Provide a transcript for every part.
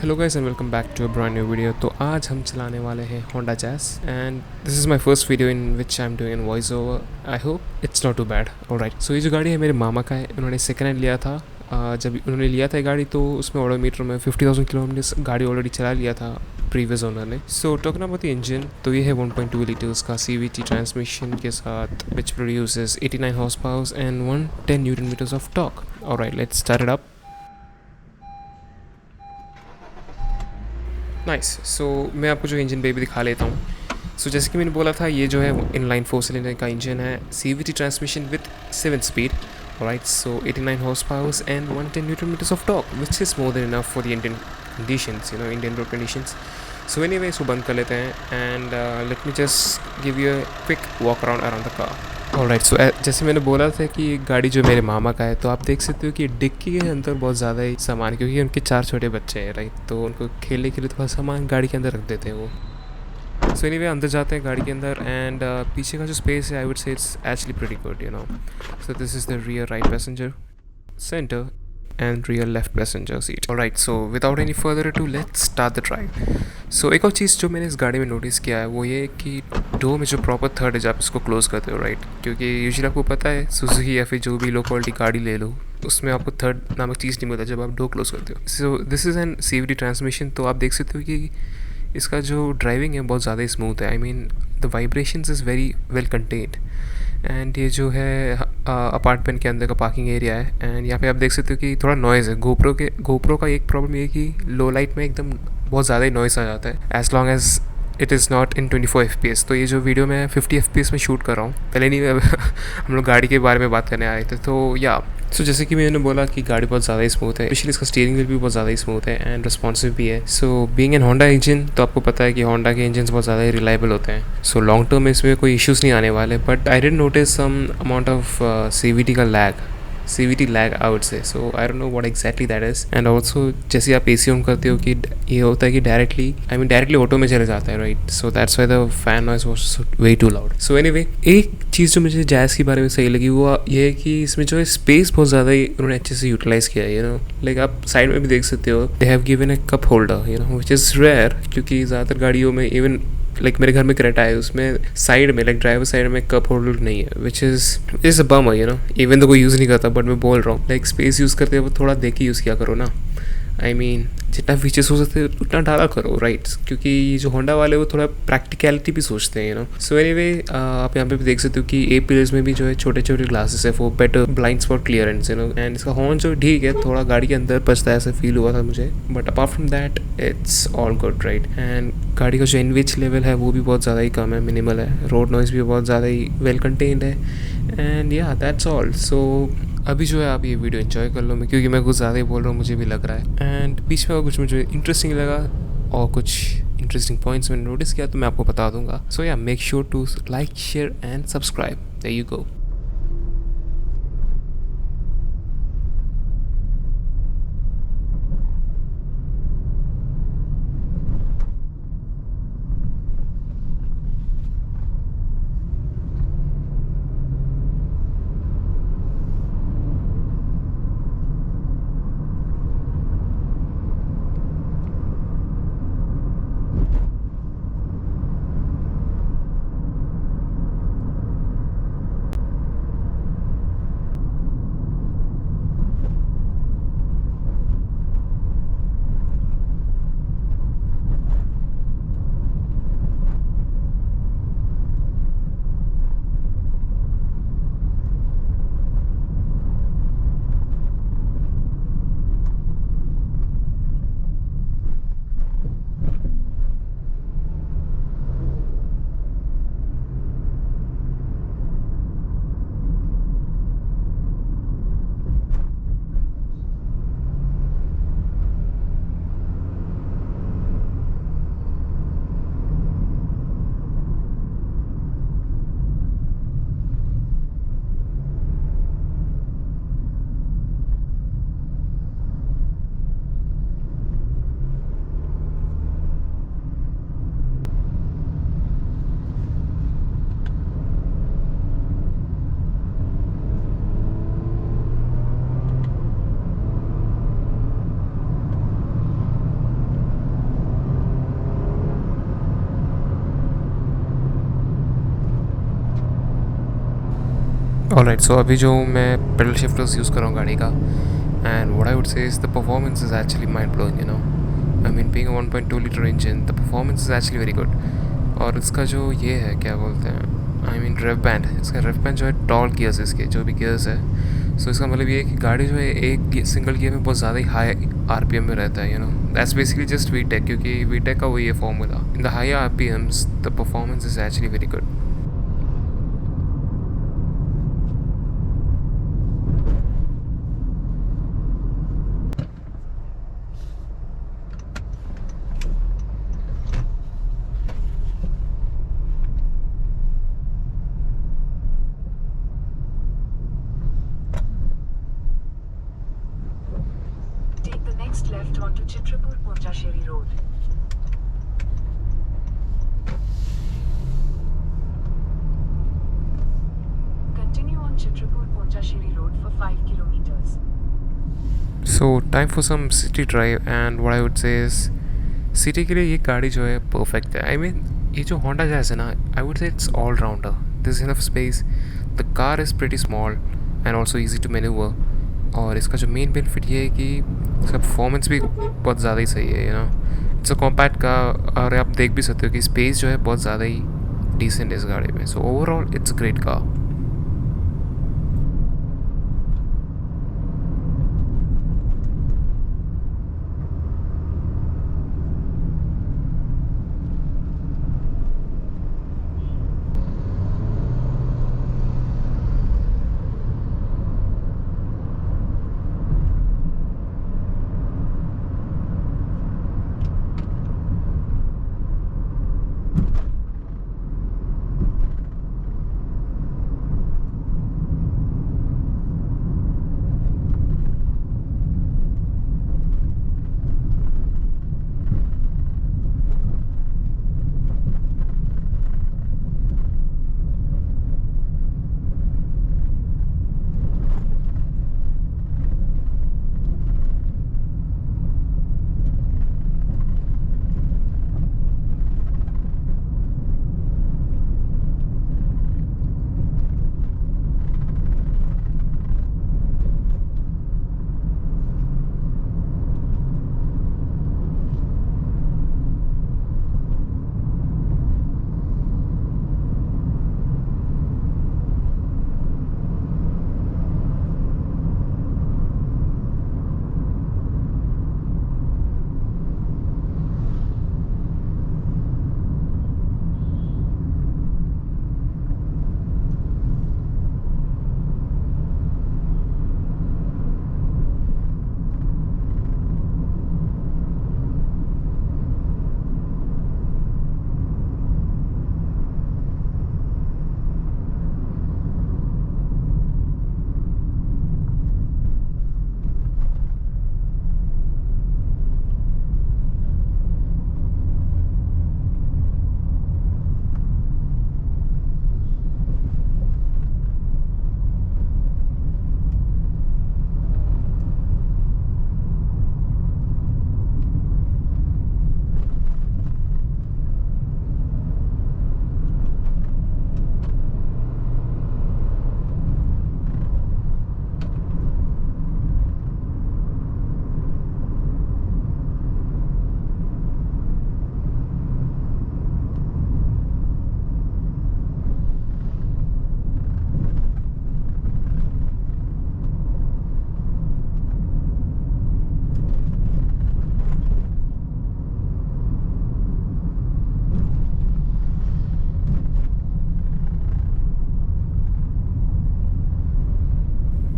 Hello guys and welcome back to a brand new video. तो आज हम चलाने वाले हैं Honda Jazz and this is my first video in which I am doing in voice over. I hope it's not too bad. Alright, so ये जो गाड़ी है मेरे मामा का है। उन्होंने सेकेंड हैंड लिया था। जब उन्होंने लिया था ये गाड़ी तो उसमें ऑडोमीटर में 50,000 किलोमीटर गाड़ी ऑलरेडी चला लिया था प्रीवियस ओनर ने। So talking about the engine, तो ये है 1.2 लीटर्स का CVT ट्रांसमिशन के साथ which produces 89 horse powers and 110 newton meters of torque. Alright, let's start it up. Nice. So मैं आपको जो इंजन पे भी दिखा लेता हूँ। सो जैसे कि मैंने बोला था, ये जो है इनलाइन 4 सिलेंडर का इंजन है, CVT transmission with 7 speed. Right, so 89 horse powers and 110 newton meters of torque which is more than enough for the Indian conditions, Indian road conditions. So anyway, इसको बंद कर लेते हैं and let me just give you a quick walk around the car. Alright, so जैसे मैंने बोला था कि गाड़ी जो मेरे मामा का है, तो आप देख सकते हो कि डिक्की के अंदर बहुत ज़्यादा ही सामान, क्योंकि उनके 4 छोटे बच्चे हैं। राइट, तो उनको खेलने के लिए थोड़ा सामान गाड़ी के अंदर रख देते हैं वो। सो एनीवे, अंदर जाते हैं गाड़ी के अंदर एंड पीछे का जो स्पेस है, आई would say it's actually pretty good. So this is the rear right passenger, center and rear left passenger seat. Alright, so without any further ado, let's start the drive. So एक और चीज़ जो मैंने इस गाड़ी में notice किया है वो ये कि डोर में जो प्रॉपर थर्ड है जब आप इसको क्लोज़ करते हो, राइट, क्योंकि यूजुअली आपको पता है सुजुकी या फिर जो भी लो क्वालिटी गाड़ी ले लो उसमें आपको थर्ड नामक चीज़ नहीं मिलता जब आप डोर क्लोज़ करते हो। So this is an CVT transmission. तो आप देख सकते हो कि इसका जो ड्राइविंग है बहुत ज़्यादा स्मूथ है। I mean the vibrations is very well contained. And ये जो है अपार्टमेंट के अंदर का पार्किंग एरिया है एंड यहाँ पे आप देख सकते हो कि थोड़ा नॉइज़ है। गोप्रो का एक प्रॉब्लम ये है कि लो लाइट में एकदम बहुत ज़्यादा ही नॉइज़ आ जाता है as long as it is not in 24 FPS। तो ये जो वीडियो मैं 50 FPS में शूट कर रहा हूँ, पहले नहीं हम लोग गाड़ी के बारे में बात करने आए थे। तो या सो जैसे कि मैंने बोला कि गाड़ी बहुत ज़्यादा स्मूथ है, स्पेशली इसका स्टीयरिंग व्हील भी बहुत ज़्यादा स्मूथ है एंड रिस्पॉन्सिव भी है। So being an Honda engine, तो आपको पता है कि होंडा के इंजन बहुत ज़्यादा ही रिलायबल होते हैं। सो लॉन्ग टर्म में इसमें कोई इश्यूज़ नहीं आने वाले। But I did notice some amount of CVT का lag, CVT lag I would say, so I don't know what exactly that is। and also जैसे आप AC ऑन करते हो कि ये होता है कि डायरेक्टली ऑटो में चले जाता है, right, so that's why the fan noise was way too loud. So anyway, एक चीज़ जो मुझे जैज़ के बारे में सही लगी वो ये है कि इसमें जो है स्पेस बहुत ज़्यादा ही उन्होंने अच्छे से यूटिलाइज़ किया है। लाइक आप साइड में भी देख सकते हो, they have given a cup holder, which is rare, क्योंकि ज़्यादातर गाड़ियों में इवन लाइक मेरे घर में क्रेटा है उसमें साइड में लाइक ड्राइवर साइड में कप होल्डर नहीं है, विच इज़ अ बम है। इवन तो कोई यूज़ नहीं करता, बट मैं बोल रहा हूँ लाइक स्पेस यूज़ करते हैं वो थोड़ा देख के यूज़ किया करो ना। आई मीन जितना फीचर्स हो सकते हैं उतना डाला करो, राइट, क्योंकि ये जो होंडा वाले वो थोड़ा प्रैक्टिकलिटी भी सोचते हैं। सो एनीवे, आप यहाँ पे भी देख सकते हो कि A पिलर्स में भी जो है छोटे छोटे ग्लासेस है for better blind spot clearance. And इसका हॉर्न जो ठीक है, थोड़ा गाड़ी के अंदर बचता है ऐसा फील हुआ था मुझे, but apart from that it's all good, right. And गाड़ी का जो एनविच लेवल है वो भी बहुत ज़्यादा ही कम है, मिनिमल है। रोड नॉइज़ भी बहुत ज़्यादा ही वेल कंटेन्ड है एंड या दैट्स ऑल। सो अभी जो है आप ये वीडियो एंजॉय कर लो, मैं क्योंकि मैं कुछ ज़्यादा ही बोल रहा हूँ, मुझे भी लग रहा है। एंड बीच में कुछ मुझे इंटरेस्टिंग लगा और कुछ इंटरेस्टिंग पॉइंट्स मैंने नोटिस किया तो मैं आपको बता दूंगा। So yeah make sure to like, share and subscribe. There you go. Alright, so अभी जो मैं पेडल शिफ्टर्स यूज़ कर रहा हूँ गाड़ी का, and what I would say is the performance is actually mind blowing, you know. I mean being a 1.2 litre engine, the performance is actually very good. और इसका जो ये है, क्या बोलते हैं, आई मीन रेव बैंड, इसका रेव बैंड जो है टॉल गियर्स, इसके जो भी गियर्स है. सो इसका मतलब ये है कि गाड़ी जो है एक सिंगल गियर में बहुत ज़्यादा ही हाई आरपीएम में रहता है, you know. That's basically just VTEC, क्योंकि वीटेक का वही है formula. In the high RPMs the performance is actually very good. Take the next left onto Chitrapur Pondicherry Road. Continue on Chitrapur Pondicherry Road for 5 kilometers. So time for some city drive, and what I would say is city के लिए ये गाड़ी जो है perfect है. I mean ये जो Honda Jazz है ना, I would say it's all rounder. This enough space, the car is pretty small and also easy to manoeuvre. और इसका जो मेन बेनिफिट ये है कि इसका परफॉर्मेंस भी बहुत ज़्यादा ही सही है, you no. It's a compact का, और आप देख भी सकते हो कि स्पेस जो है बहुत ज़्यादा ही डिसेंट है इस गाड़ी में. So overall it's a great car.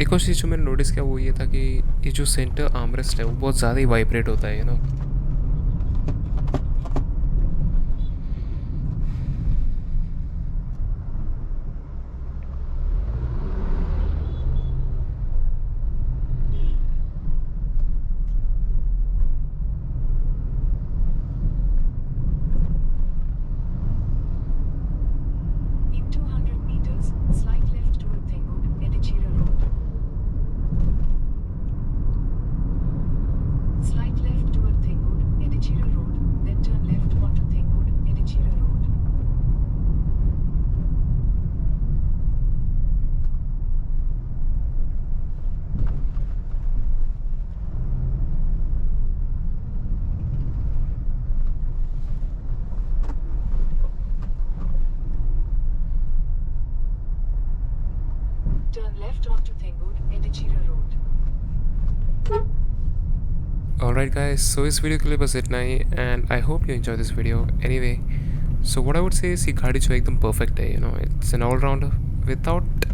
एक और चीज़ जो मैंने नोटिस किया वो ये था कि ये जो सेंटर आर्मरेस्ट है वो बहुत ज़्यादा ही वाइब्रेट होता है, you no. In 200 meters, slight left toward Thingwood, Edichira Road. Slight left toward Thingwood. Alright guys, so इस वीडियो के लिए बस इतना ही and I hope you enjoy this video. Anyway, so what I would say is ये गाड़ी जो एकदम perfect है, you know, it's an all-rounder without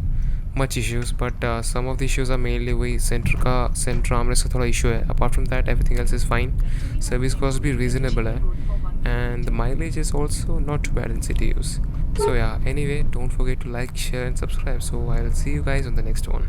much issues, but some of the issues are mainly वही center armrest का थोड़ा issue है. Apart from that, everything else is fine. Service cost भी reasonable है and the mileage is also not too bad in city use. So yeah, anyway, don't forget to like, share and subscribe. So I'll see you guys on the next one.